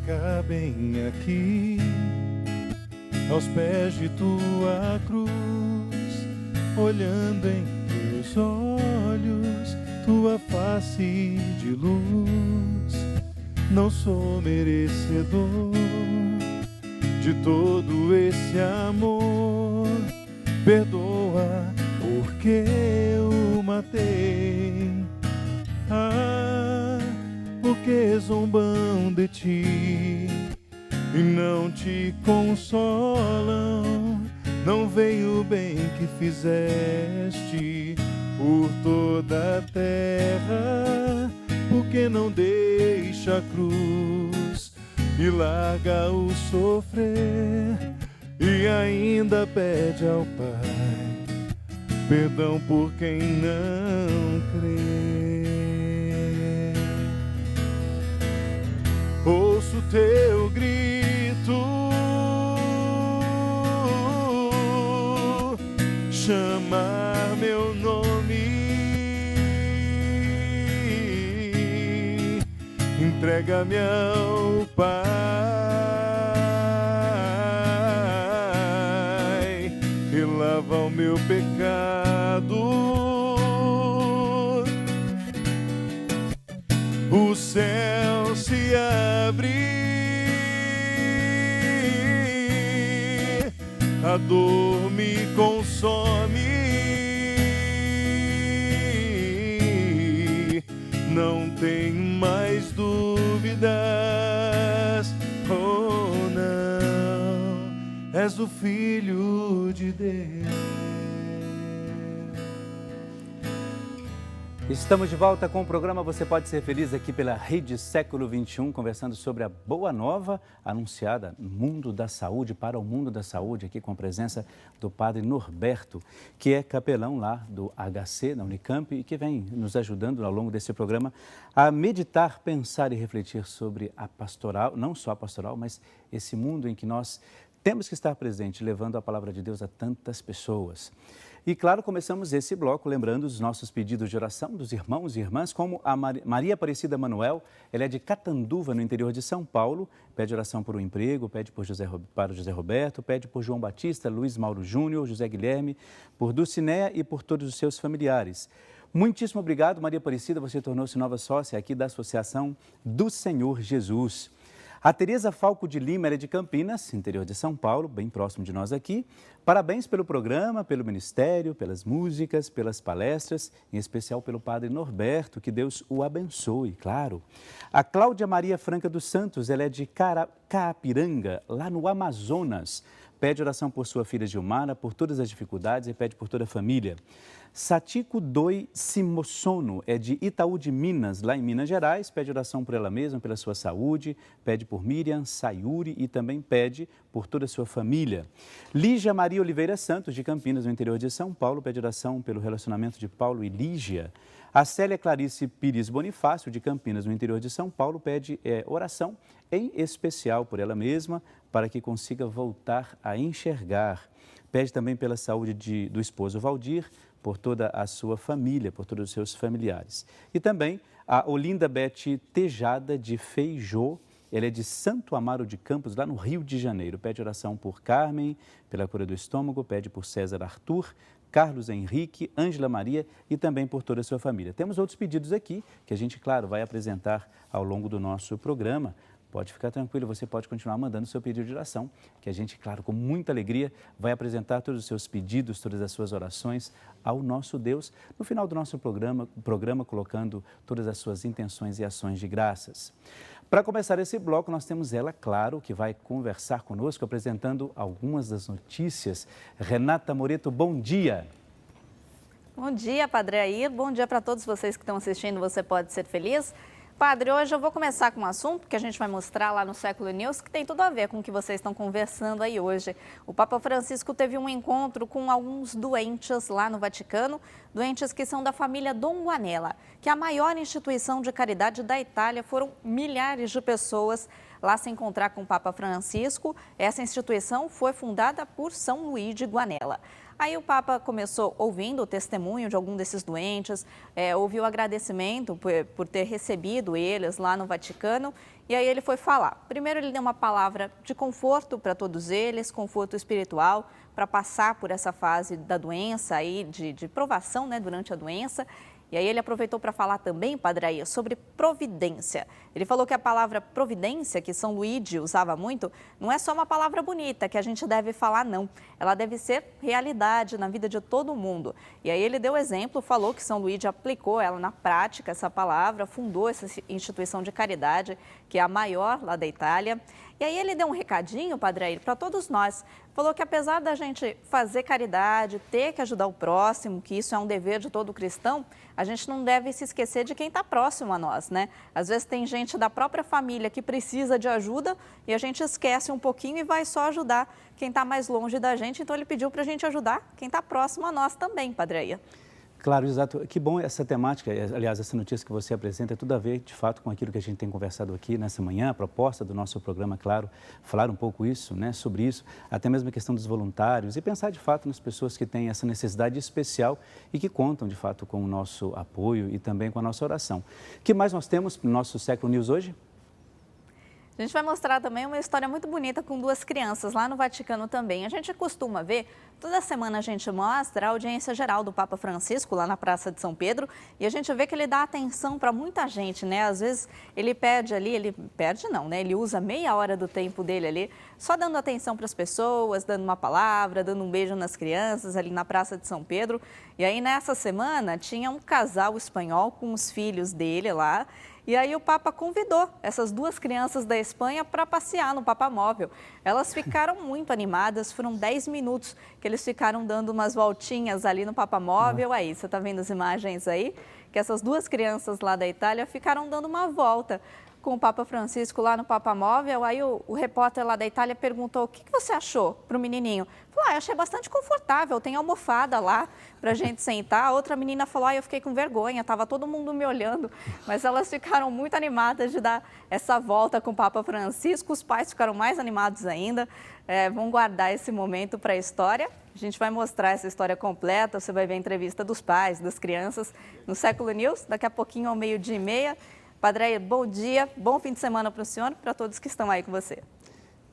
fica bem aqui, aos pés de tua cruz, olhando em teus olhos, tua face de luz. Não sou merecedor de todo esse amor, perdoa porque eu matei. Porque zombam de ti e não te consolam, não veio o bem que fizeste por toda a terra. Porque não deixa a cruz e larga o sofrer, e ainda pede ao Pai perdão por quem não crê. Ouço teu grito, chamar meu nome, entrega-me ao Pai e lava o meu pecado. O céu se abre, a dor me consome, não tenho mais dúvidas. Oh não, és o Filho de Deus. Estamos de volta com o programa Você Pode Ser Feliz aqui pela Rede Século XXI, conversando sobre a boa nova anunciada no mundo da saúde, para o mundo da saúde, aqui com a presença do Padre Norberto, que é capelão lá do HC, na Unicamp, e que vem nos ajudando ao longo desse programa a meditar, pensar e refletir sobre a pastoral, não só a pastoral, mas esse mundo em que nós temos que estar presente, levando a palavra de Deus a tantas pessoas. E, claro, começamos esse bloco lembrando os nossos pedidos de oração dos irmãos e irmãs, como a Maria Aparecida Manuel. Ela é de Catanduva, no interior de São Paulo, pede oração por um emprego, pede para o José Roberto, pede por João Batista, Luiz Mauro Júnior, José Guilherme, por Dulcinéia e por todos os seus familiares. Muitíssimo obrigado, Maria Aparecida, você tornou-se nova sócia aqui da Associação do Senhor Jesus. A Tereza Falco de Lima, ela é de Campinas, interior de São Paulo, bem próximo de nós aqui. Parabéns pelo programa, pelo ministério, pelas músicas, pelas palestras, em especial pelo Padre Norberto, que Deus o abençoe, claro. A Cláudia Maria Franca dos Santos, ela é de Caapiranga, lá no Amazonas. Pede oração por sua filha Gilmara, por todas as dificuldades e pede por toda a família. Satiko Doi Simossono é de Itaú de Minas, lá em Minas Gerais, pede oração por ela mesma, pela sua saúde, pede por Miriam Sayuri e também pede por toda a sua família. Lígia Maria Oliveira Santos, de Campinas, no interior de São Paulo, pede oração pelo relacionamento de Paulo e Lígia. A Célia Clarice Pires Bonifácio, de Campinas, no interior de São Paulo, pede oração, em especial por ela mesma, para que consiga voltar a enxergar. Pede também pela saúde do esposo Valdir, por toda a sua família, por todos os seus familiares. E também a Olinda Bete Tejada de Feijó, ela é de Santo Amaro de Campos, lá no Rio de Janeiro. Pede oração por Carmen, pela cura do estômago, pede por César Arthur, Carlos Henrique, Ângela Maria e também por toda a sua família. Temos outros pedidos aqui que a gente, claro, vai apresentar ao longo do nosso programa. Pode ficar tranquilo, você pode continuar mandando seu pedido de oração, que a gente, claro, com muita alegria, vai apresentar todos os seus pedidos, todas as suas orações ao nosso Deus, no final do nosso programa colocando todas as suas intenções e ações de graças. Para começar esse bloco, nós temos ela, claro, que vai conversar conosco, apresentando algumas das notícias. Renata Moreto, bom dia! Bom dia, Padre Air, bom dia para todos vocês que estão assistindo Você Pode Ser Feliz. Padre, hoje eu vou começar com um assunto que a gente vai mostrar lá no Século News, que tem tudo a ver com o que vocês estão conversando aí hoje. O Papa Francisco teve um encontro com alguns doentes lá no Vaticano, doentes que são da família Dom Guanella, que é a maior instituição de caridade da Itália. Foram milhares de pessoas lá se encontrar com o Papa Francisco. Essa instituição foi fundada por São Luís de Guanella. Aí o Papa começou ouvindo o testemunho de algum desses doentes, ouviu o agradecimento por ter recebido eles lá no Vaticano, e aí ele foi falar. Primeiro ele deu uma palavra de conforto para todos eles, conforto espiritual, para passar por essa fase da doença, aí, de provação, né, durante a doença. E aí ele aproveitou para falar também, Padre Air, sobre providência. Ele falou que a palavra providência, que São Luigi usava muito, não é só uma palavra bonita que a gente deve falar, não. Ela deve ser realidade na vida de todo mundo. E aí ele deu exemplo, falou que São Luigi aplicou ela na prática, essa palavra, fundou essa instituição de caridade, que é a maior lá da Itália. E aí ele deu um recadinho, Padre Air, para todos nós. Falou que apesar da gente fazer caridade, ter que ajudar o próximo, que isso é um dever de todo cristão, a gente não deve se esquecer de quem está próximo a nós, né? Às vezes tem gente da própria família que precisa de ajuda e a gente esquece um pouquinho e vai só ajudar quem está mais longe da gente. Então ele pediu para a gente ajudar quem está próximo a nós também, Padre Air. Claro, exato. Que bom essa temática, aliás, essa notícia que você apresenta tem tudo a ver, de fato, com aquilo que a gente tem conversado aqui nessa manhã, a proposta do nosso programa, claro, falar um pouco isso, né, sobre isso, até mesmo a questão dos voluntários e pensar, de fato, nas pessoas que têm essa necessidade especial e que contam, de fato, com o nosso apoio e também com a nossa oração. O que mais nós temos no nosso Século News hoje? A gente vai mostrar também uma história muito bonita com duas crianças lá no Vaticano também. A gente costuma ver, toda semana a gente mostra a audiência geral do Papa Francisco lá na Praça de São Pedro e a gente vê que ele dá atenção para muita gente, né? Às vezes ele perde ali, ele usa meia hora do tempo dele ali, só dando atenção para as pessoas, dando uma palavra, dando um beijo nas crianças ali na Praça de São Pedro. E aí nessa semana tinha um casal espanhol com os filhos dele lá. E aí o Papa convidou essas duas crianças da Espanha para passear no Papamóvel. Elas ficaram muito animadas, foram 10 minutos que eles ficaram dando umas voltinhas ali no Papamóvel. Aí, você está vendo as imagens aí? Que essas duas crianças lá da Itália ficaram dando uma volta com o Papa Francisco lá no Papamóvel. Aí o repórter lá da Itália perguntou: o que você achou para o menininho? Falou: achei bastante confortável, tem almofada lá para a gente sentar. A outra menina falou: eu fiquei com vergonha, estava todo mundo me olhando. Mas elas ficaram muito animadas de dar essa volta com o Papa Francisco. Os pais ficaram mais animados ainda. Vão guardar esse momento para a história. A gente vai mostrar essa história completa. Você vai ver a entrevista dos pais, das crianças no Século News, daqui a pouquinho ao 12h30. Padre Air, bom dia, bom fim de semana para o senhor e para todos que estão aí com você.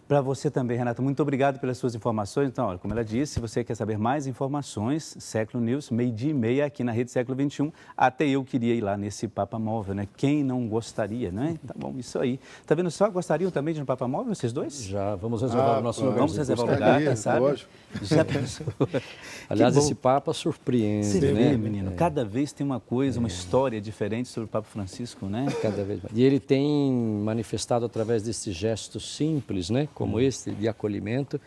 Para você também, Renata, muito obrigado pelas suas informações. Então, olha, como ela disse, se você quer saber mais informações, Século News, 12h30 aqui na Rede Século XXI. Até eu queria ir lá nesse Papamóvel, né? Quem não gostaria, né? Tá bom, isso aí. Tá vendo só? Gostariam também de ir no Papamóvel, vocês dois? Já, vamos reservar o nosso lugar. Vamos reservar o lugar, quem sabe? Lógico. Já pensou? Aliás, esse Papa surpreende, Você né? vê, menino, cada vez tem uma coisa, uma história diferente sobre o Papa Francisco, né? Cada vez mais. E ele tem manifestado através desses gestos simples, né? Como este, de acolhimento,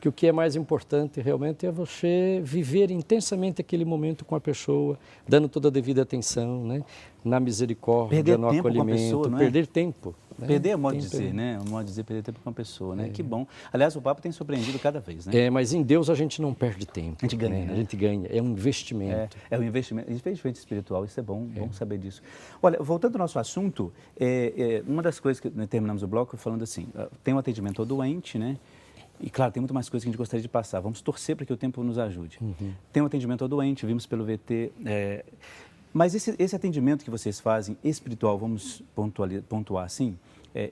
que o que é mais importante realmente é você viver intensamente aquele momento com a pessoa, dando toda a devida atenção, né? Na misericórdia, Perder no tempo acolhimento, com a pessoa, não é? perder tempo. Né? Perder é modo de dizer, né? O modo de dizer perder tempo com a pessoa, né? Que bom. Aliás, o Papa tem surpreendido cada vez, né? Mas em Deus a gente não perde tempo. A gente ganha, né? né? A gente ganha, é um investimento. É um investimento espiritual, isso é bom, bom saber disso. Olha, voltando ao nosso assunto, uma das coisas que terminamos o bloco falando assim, tem um atendimento ao doente, né? E, claro, tem muito mais coisas que a gente gostaria de passar. Vamos torcer para que o tempo nos ajude. Tem um atendimento ao doente, vimos pelo VT. Mas esse atendimento que vocês fazem, espiritual, vamos pontuar assim,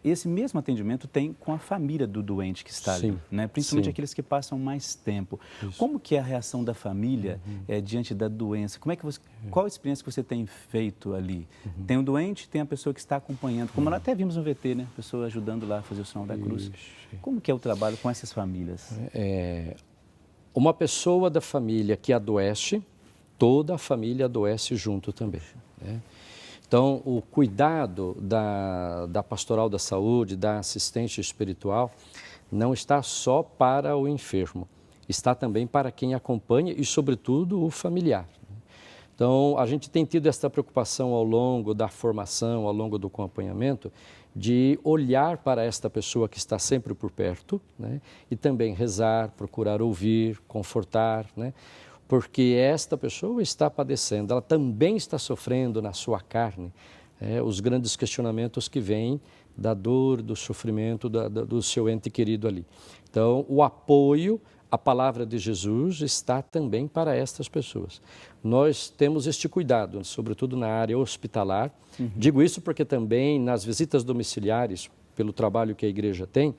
esse mesmo atendimento tem com a família do doente que está ali, né? Principalmente aqueles que passam mais tempo. Isso. Como que é a reação da família diante da doença? Qual a experiência que você tem feito ali? Tem o doente, tem a pessoa que está acompanhando, como nós até vimos no VT, né? A pessoa ajudando lá a fazer o sinal da cruz. Como que é o trabalho com essas famílias? Uma pessoa da família que adoece, toda a família adoece junto também, né? Então, o cuidado da pastoral da saúde, da assistência espiritual, não está só para o enfermo, está também para quem acompanha e, sobretudo, o familiar. Então, a gente tem tido essa preocupação ao longo da formação, ao longo do acompanhamento, de olhar para esta pessoa que está sempre por perto, né? E também rezar, procurar ouvir, confortar, né? Porque esta pessoa está padecendo, ela também está sofrendo na sua carne os grandes questionamentos que vêm da dor, do sofrimento do seu ente querido ali. Então, o apoio a palavra de Jesus está também para estas pessoas. Nós temos este cuidado, sobretudo na área hospitalar. Digo isso porque também nas visitas domiciliares, pelo trabalho que a igreja tem,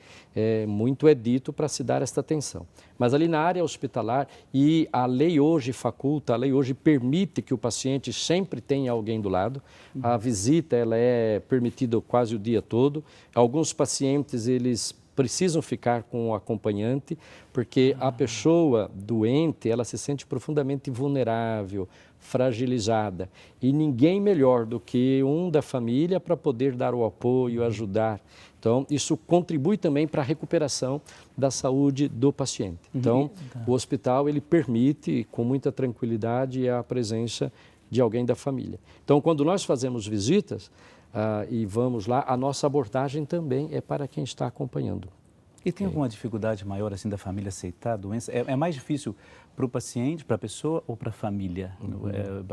muito é dito para se dar esta atenção. Mas ali na área hospitalar, e a lei hoje faculta, a lei hoje permite que o paciente sempre tenha alguém do lado. A visita ela é permitida quase o dia todo. Alguns pacientes, eles precisam ficar com o acompanhante, porque a pessoa doente, ela se sente profundamente vulnerável, fragilizada. E ninguém melhor do que um da família para poder dar o apoio, ajudar. Então, isso contribui também para a recuperação da saúde do paciente. Então, o hospital, ele permite, com muita tranquilidade, a presença de alguém da família. Então, quando nós fazemos visitas e vamos lá, a nossa abordagem também é para quem está acompanhando. E tem alguma dificuldade maior assim da família aceitar a doença? É mais difícil para o paciente, para a pessoa ou para a família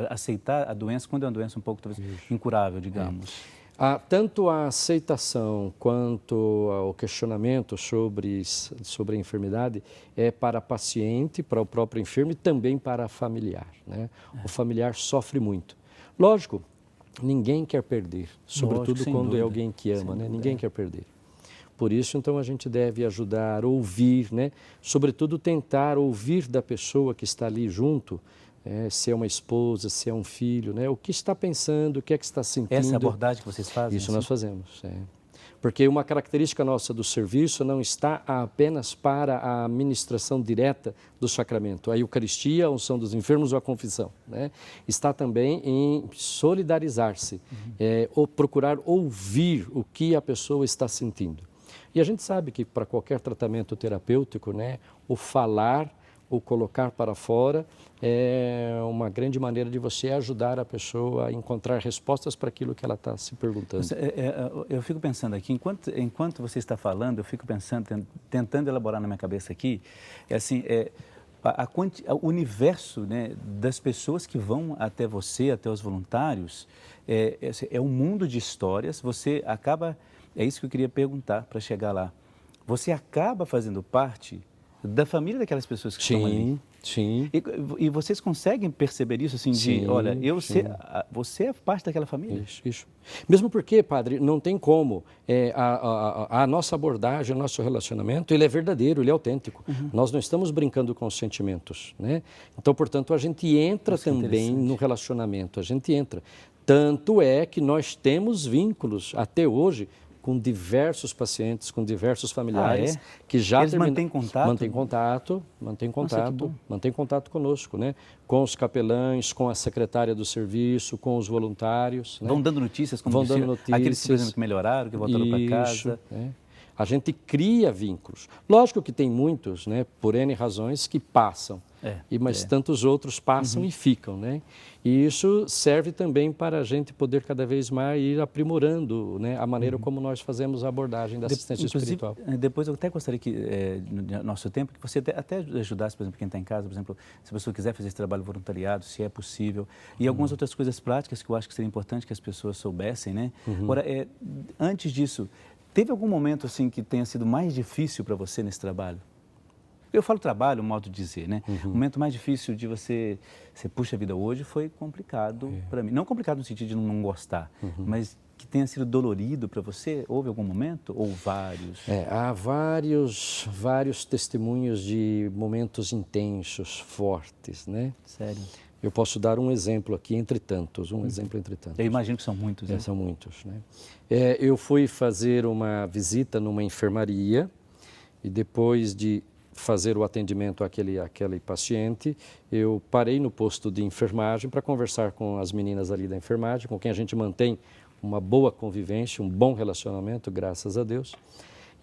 aceitar a doença quando é uma doença um pouco talvez incurável, digamos? Tanto a aceitação quanto o questionamento sobre a enfermidade é para paciente, para o próprio enfermo e também para familiar, né? O familiar sofre muito. Lógico, ninguém quer perder, sobretudo quando é alguém que ama, né? Ninguém quer perder. Por isso, então, a gente deve ajudar, ouvir, né? Sobretudo tentar ouvir da pessoa que está ali junto, se é uma esposa, se é um filho, né? O que está pensando, o que é que está sentindo. Essa é a abordagem que vocês fazem? Isso nós fazemos, Porque uma característica nossa do serviço não está apenas para a administração direta do sacramento, a Eucaristia, a unção dos enfermos ou a confissão, né? Está também em solidarizar-se, ou procurar ouvir o que a pessoa está sentindo. E a gente sabe que para qualquer tratamento terapêutico, né, o falar, o colocar para fora é uma grande maneira de você ajudar a pessoa a encontrar respostas para aquilo que ela está se perguntando. Eu fico pensando aqui, enquanto você está falando, eu fico pensando, tentando elaborar na minha cabeça aqui, o universo, né, das pessoas que vão até você, até os voluntários, é um mundo de histórias, você acaba, é isso que eu queria perguntar para chegar lá, você acaba fazendo parte da família daquelas pessoas que estão ali. Sim. E vocês conseguem perceber isso assim, olha, você é parte daquela família? Isso. Mesmo porque, padre, não tem como. A nossa abordagem, o nosso relacionamento, ele é verdadeiro, ele é autêntico. Nós não estamos brincando com os sentimentos, né? Então, portanto, a gente entra também no relacionamento, a gente entra. Tanto é que nós temos vínculos até hoje com diversos pacientes, com diversos familiares que já Eles mantêm contato? Mantém contato conosco, né? Com os capelães, com a secretária do serviço, com os voluntários. Né? Vão dando notícias, como dando notícias. Aqueles por exemplo, que melhoraram, que voltaram para casa. A gente cria vínculos. Lógico que tem muitos, né, por N razões, que passam, mas tantos outros passam e ficam, né? E isso serve também para a gente poder cada vez mais ir aprimorando, né, a maneira como nós fazemos a abordagem da assistência espiritual. Depois eu até gostaria que, no nosso tempo, que você até ajudasse, por exemplo, quem está em casa, por exemplo, se a pessoa quiser fazer esse trabalho voluntariado, se é possível, e algumas outras coisas práticas que eu acho que seria importante que as pessoas soubessem, né? Agora, antes disso, teve algum momento assim que tenha sido mais difícil para você nesse trabalho? Eu falo trabalho, modo de dizer, né? O momento mais difícil de você puxa vida, hoje foi complicado para mim. Não complicado no sentido de não gostar, mas que tenha sido dolorido para você? Houve algum momento ou vários? Há vários testemunhos de momentos intensos, fortes, né? Sério? Eu posso dar um exemplo aqui entre tantos, Eu imagino que são muitos, né? São muitos, né? Eu fui fazer uma visita numa enfermaria e depois de fazer o atendimento àquele paciente, eu parei no posto de enfermagem para conversar com as meninas ali da enfermagem, com quem a gente mantém uma boa convivência, um bom relacionamento, graças a Deus.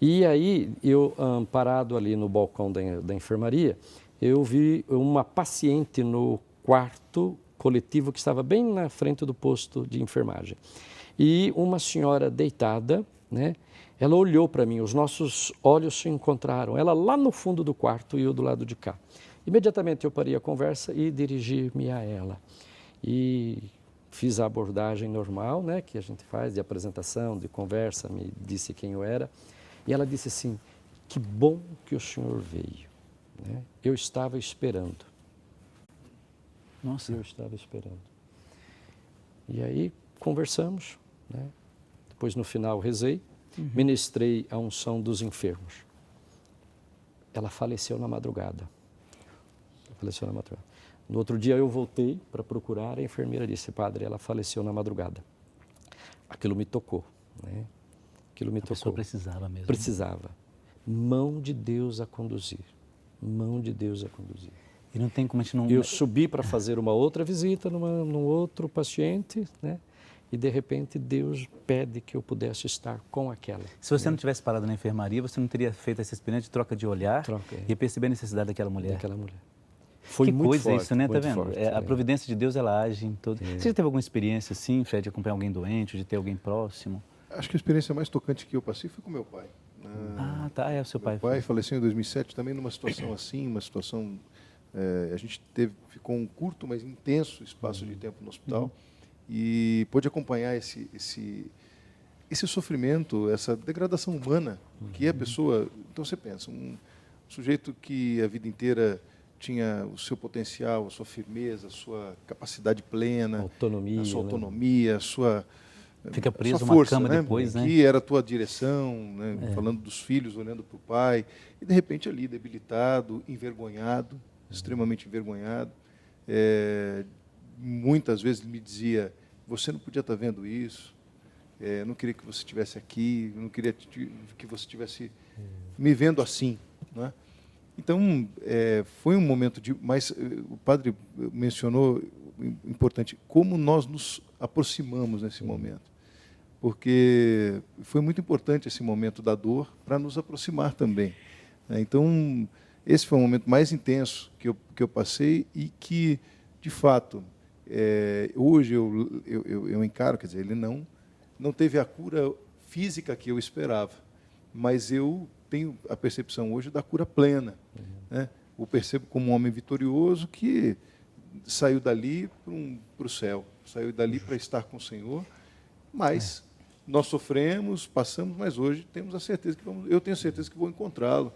E aí, eu parado ali no balcão da enfermaria, eu vi uma paciente no quarto coletivo que estava bem na frente do posto de enfermagem. E uma senhora deitada, né? Ela olhou para mim, os nossos olhos se encontraram, ela lá no fundo do quarto e eu do lado de cá. Imediatamente eu parei a conversa e dirigi-me a ela. E fiz a abordagem normal, né, que a gente faz, de apresentação, de conversa, me disse quem eu era. E ela disse assim, que bom que o senhor veio. né? Eu estava esperando. Nossa. Eu estava esperando. E aí conversamos, né? Depois no final rezei, ministrei a unção dos enfermos. Ela faleceu na madrugada. Faleceu na madrugada. No outro dia eu voltei para procurar, a enfermeira disse, padre, ela faleceu na madrugada. Aquilo me tocou, né? Aquilo me tocou. A pessoa precisava mesmo. Precisava. Mão de Deus a conduzir. Mão de Deus a conduzir. E não tem como a gente não... Eu subi para fazer uma outra visita num outro paciente, né? E de repente Deus pede que eu pudesse estar com aquela. Se você não tivesse parado na enfermaria, você não teria feito essa experiência de troca de olhar e perceber a necessidade daquela mulher. Daquela mulher. Foi que muito coisa forte, isso, né? Tá vendo? Forte, a providência de Deus, ela age em todo... Você já teve alguma experiência assim, Fred, de acompanhar alguém doente, de ter alguém próximo? Acho que a experiência mais tocante que eu passei foi com meu pai. Ah, tá, é o seu pai. Meu pai faleceu em 2007, também numa situação assim, uma situação... a gente ficou um curto, mas intenso espaço de tempo no hospital e pôde acompanhar esse sofrimento, essa degradação humana que a pessoa... Então você pensa, um sujeito que a vida inteira tinha o seu potencial, a sua firmeza, a sua capacidade plena, autonomia, a sua autonomia, a sua... Fica preso numa força, cama depois, né? Que era a tua direção, né? Falando dos filhos, olhando para o pai, e de repente ali, debilitado, envergonhado, extremamente envergonhado. Muitas vezes ele me dizia, você não podia estar vendo isso, não queria que você estivesse aqui, não queria que você estivesse me vendo assim, né? Então, foi um momento de... Mas o padre mencionou, importante, como nós nos aproximamos nesse momento. Porque foi muito importante esse momento da dor para nos aproximar também, né? Então, esse foi o momento mais intenso que eu passei e que, de fato, hoje eu encaro, quer dizer, ele não teve a cura física que eu esperava, mas eu tenho a percepção hoje da cura plena, né? O percebo como um homem vitorioso que saiu dali para o céu, saiu dali para estar com o Senhor, mas nós sofremos, passamos, mas hoje temos a certeza eu tenho certeza que vou encontrá-lo,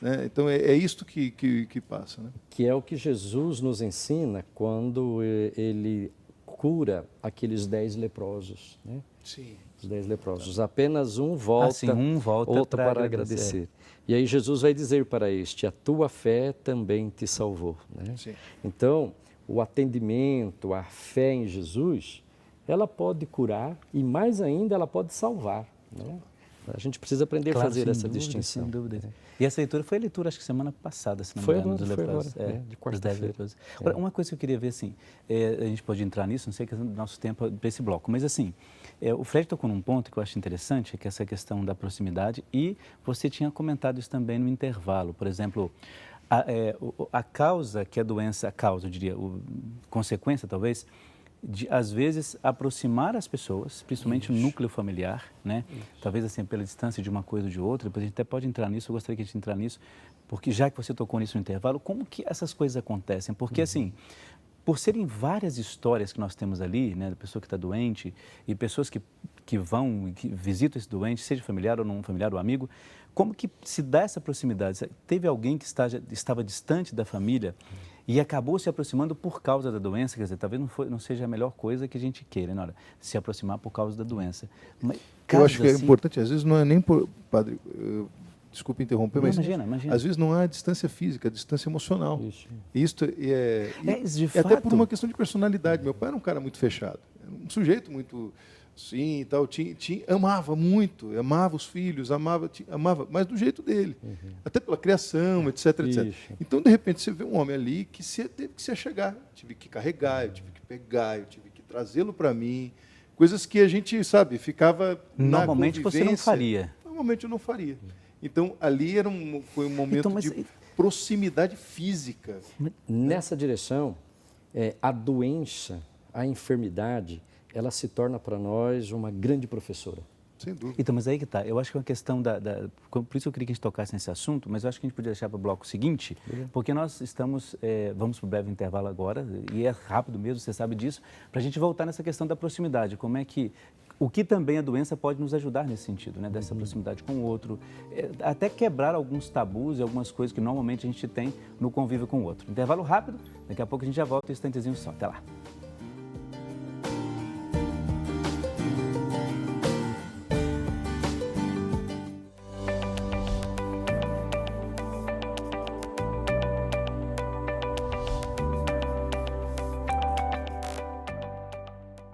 né? Então é isto que passa, né? Que é o que Jesus nos ensina quando ele cura aqueles 10 leprosos, né? Sim. Os 10 leprosos. Apenas um volta, outro para agradecer. E aí Jesus vai dizer para este, a tua fé também te salvou, né? Sim. Então, o atendimento, a fé em Jesus, ela pode curar e, mais ainda, ela pode salvar, né? A gente precisa aprender a fazer essa distinção. Sem dúvida. E essa leitura foi a leitura, acho que semana passada, se não me engano, dos leprosos. De quarta-feira. Agora, uma coisa que eu queria ver, assim, a gente pode entrar nisso, não sei que é o nosso tempo para esse bloco, mas assim, o Fred tocou num ponto que eu acho interessante, que é essa questão da proximidade, e você tinha comentado isso também no intervalo, por exemplo, a causa que a doença causa, eu diria, consequência talvez, de, às vezes, aproximar as pessoas, principalmente o núcleo familiar, né? Talvez assim, pela distância de uma coisa ou de outra, depois a gente até pode entrar nisso, eu gostaria que a gente entrar nisso, porque já que você tocou nisso no intervalo, como que essas coisas acontecem? Porque assim, por serem várias histórias que nós temos ali, né, da pessoa que está doente e pessoas que visitam esse doente, seja familiar ou não familiar ou amigo, como que se dá essa proximidade? Teve alguém que estava distante da família e acabou se aproximando por causa da doença, quer dizer, talvez não seja a melhor coisa que a gente queira, né? Se aproximar por causa da doença. Mas, eu acho que é importante, às vezes não é nem por... Padre, desculpe interromper, mas imagina. Às vezes não há distância física, distância emocional. Isso. Até por uma questão de personalidade. Meu pai era um cara muito fechado, era um sujeito muito... Sim, tal, amava muito, amava os filhos, amava, mas do jeito dele, até pela criação, etc, etc. Então, de repente, você vê um homem ali que você teve que se achegar, tive que carregar, eu tive que pegar, eu tive que trazê-lo para mim, coisas que a gente, sabe, ficava normalmente na você não faria. Normalmente eu não faria. Então, ali foi um momento de proximidade física. Nessa direção, a doença, a enfermidade, ela se torna para nós uma grande professora. Sem dúvida. Então, mas aí que está. Eu acho que é uma questão por isso eu queria que a gente tocasse nesse assunto, mas eu acho que a gente podia deixar para o bloco seguinte, porque nós estamos, vamos para o breve intervalo agora, e é rápido mesmo, você sabe disso, para a gente voltar nessa questão da proximidade. Como é que O que também a doença pode nos ajudar nesse sentido, né? Dessa proximidade com o outro, até quebrar alguns tabus e algumas coisas que normalmente a gente tem no convívio com o outro. Intervalo rápido, daqui a pouco a gente já volta, um instantezinho só. Até lá.